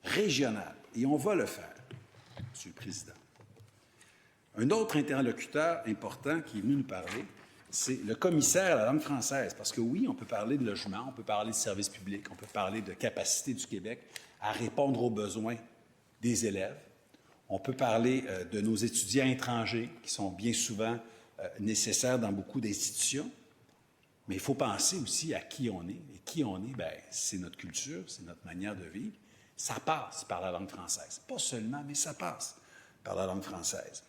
régionale. Et on va le faire, Monsieur le Président. Un autre interlocuteur important qui est venu nous parler, c'est le commissaire à la langue française. Parce que oui, on peut parler de logement, on peut parler de services publics, on peut parler de capacité du Québec à répondre aux besoins des élèves. On peut parler de nos étudiants étrangers qui sont bien souvent nécessaires dans beaucoup d'institutions. Mais il faut penser aussi à qui on est. Et qui on est, bien, c'est notre culture, c'est notre manière de vivre. Ça passe par la langue française. Pas seulement, mais ça passe par la langue française.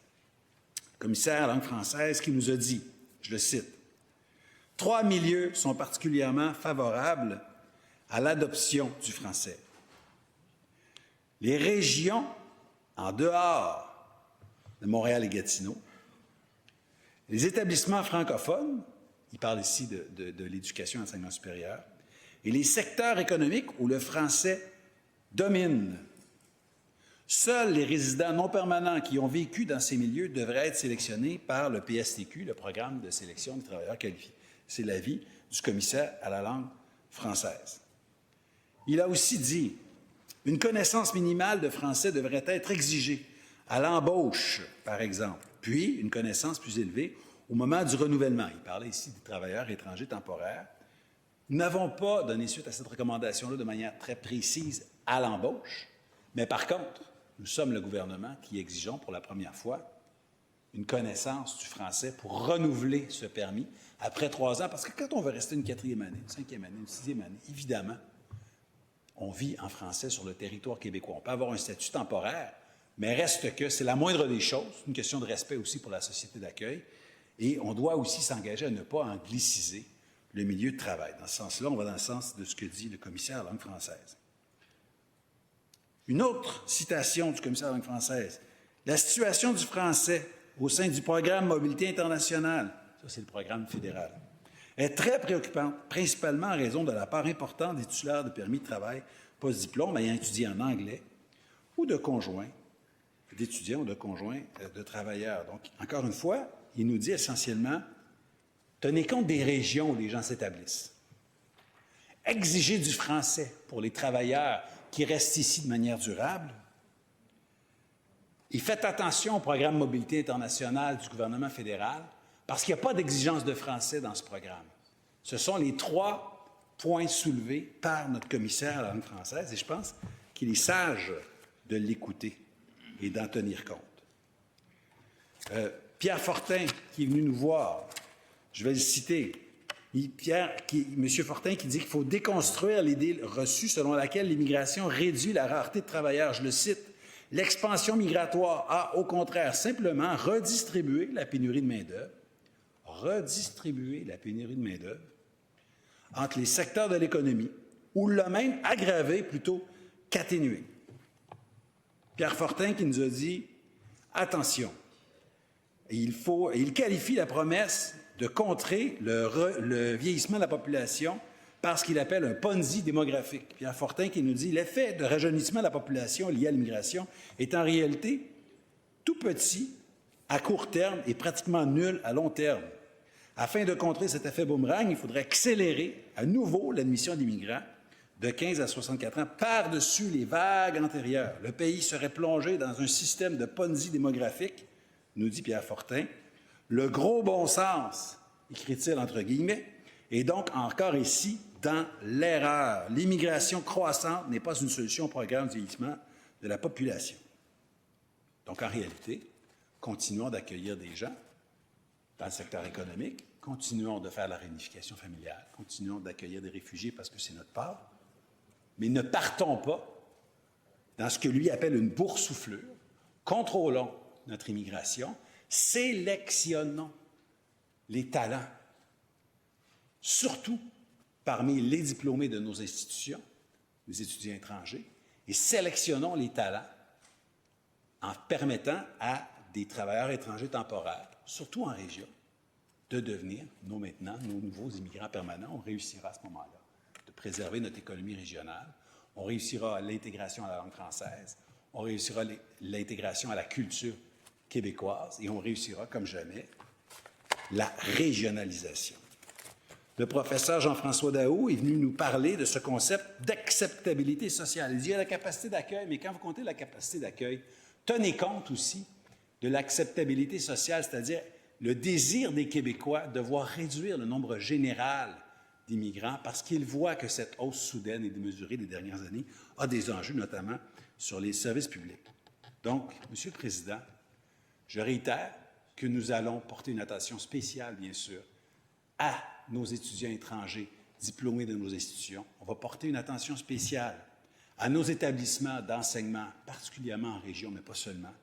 Le commissaire à la langue française qui nous a dit, je le cite, « 3 milieux sont particulièrement favorables à l'adoption du français. Les régions en dehors de Montréal et Gatineau, les établissements francophones, il parle ici de l'éducation et de l'enseignement supérieur, et les secteurs économiques où le français domine. Seuls les résidents non permanents qui ont vécu dans ces milieux devraient être sélectionnés par le PSTQ, le Programme de sélection des travailleurs qualifiés. C'est l'avis du commissaire à la langue française. Il a aussi dit une connaissance minimale de français devrait être exigée à l'embauche, par exemple, puis une connaissance plus élevée au moment du renouvellement. Il parlait ici des travailleurs étrangers temporaires. Nous n'avons pas donné suite à cette recommandation-là de manière très précise à l'embauche, mais par contre, nous sommes le gouvernement qui exigeons pour la première fois une connaissance du français pour renouveler ce permis après 3 ans, parce que quand on veut rester une 4e année, une 5e année, une 6e année, évidemment, on vit en français sur le territoire québécois. On peut avoir un statut temporaire, mais reste que c'est la moindre des choses, une question de respect aussi pour la société d'accueil, et on doit aussi s'engager à ne pas angliciser le milieu de travail. Dans ce sens-là, on va dans le sens de ce que dit le commissaire à la langue française. Une autre citation du commissaire à la langue française. La situation du français au sein du programme Mobilité internationale, ça c'est le programme fédéral, est très préoccupante, principalement en raison de la part importante des titulaires de permis de travail post-diplôme ayant étudié en anglais ou de conjoints d'étudiants ou de conjoints de travailleurs. Donc, encore une fois, il nous dit essentiellement, tenez compte des régions où les gens s'établissent. Exigez du français pour les travailleurs qui restent ici de manière durable. Et faites attention au programme Mobilité internationale du gouvernement fédéral, parce qu'il n'y a pas d'exigence de français dans ce programme. Ce sont les 3 points soulevés par notre commissaire à la langue française, et je pense qu'il est sage de l'écouter et d'en tenir compte. Pierre Fortin, qui est venu nous voir, je vais le citer, M. Fortin qui dit qu'il faut déconstruire l'idée reçue selon laquelle l'immigration réduit la rareté de travailleurs. Je le cite, « L'expansion migratoire a, au contraire, simplement redistribué la pénurie de main-d'œuvre, entre les secteurs de l'économie, ou l'a même aggravé plutôt qu'atténué. » Pierre Fortin qui nous a dit, attention, il qualifie la promesse de contrer le vieillissement de la population par ce qu'il appelle un Ponzi démographique. Pierre Fortin qui nous dit l'effet de rajeunissement de la population lié à l'immigration est en réalité tout petit à court terme et pratiquement nul à long terme. Afin de contrer cet effet boomerang, il faudrait accélérer à nouveau l'admission d'immigrants de 15 à 64 ans par-dessus les vagues antérieures. Le pays serait plongé dans un système de Ponzi démographique, nous dit Pierre Fortin. Le gros bon sens, écrit-il entre guillemets, est donc encore ici dans l'erreur. L'immigration croissante n'est pas une solution au programme de vieillissement de la population. Donc, en réalité, continuons d'accueillir des gens dans le secteur économique, continuons de faire la réunification familiale, continuons d'accueillir des réfugiés parce que c'est notre part, mais ne partons pas dans ce que lui appelle une boursouflure, contrôlons notre immigration, sélectionnons les talents, surtout parmi les diplômés de nos institutions, les étudiants étrangers, et sélectionnons les talents en permettant à des travailleurs étrangers temporaires, surtout en région, de devenir, nos nouveaux immigrants permanents. On réussira à ce moment-là de préserver notre économie régionale, on réussira à l'intégration à la langue française, on réussira l'intégration à la culture québécoise et on réussira, comme jamais, la régionalisation. le professeur Jean-François Daoust est venu nous parler de ce concept d'acceptabilité sociale. Il dit, il y a la capacité d'accueil, mais quand vous comptez la capacité d'accueil, tenez compte aussi de l'acceptabilité sociale, c'est-à-dire le désir des Québécois de voir réduire le nombre général d'immigrants parce qu'ils voient que cette hausse soudaine et démesurée des dernières années a des enjeux, notamment sur les services publics. Donc, Monsieur le Président, je réitère que nous allons porter une attention spéciale, bien sûr, à nos étudiants étrangers diplômés de nos institutions. On va porter une attention spéciale à nos établissements d'enseignement, particulièrement en région, mais pas seulement.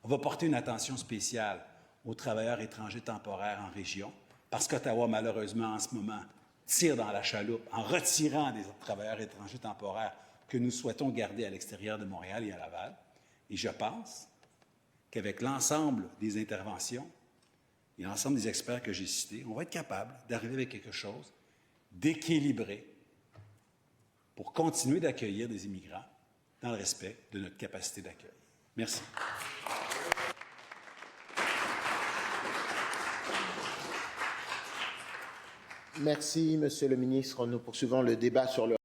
On va porter une attention spéciale aux travailleurs étrangers temporaires en région, parce qu'Ottawa, malheureusement, en ce moment, tire dans la chaloupe en retirant des travailleurs étrangers temporaires que nous souhaitons garder à l'extérieur de Montréal et à Laval. Et je pense qu'avec l'ensemble des interventions et l'ensemble des experts que j'ai cités, on va être capable d'arriver avec quelque chose d'équilibré pour continuer d'accueillir des immigrants dans le respect de notre capacité d'accueil. Merci. Merci, Monsieur le ministre. Nous poursuivons le débat sur le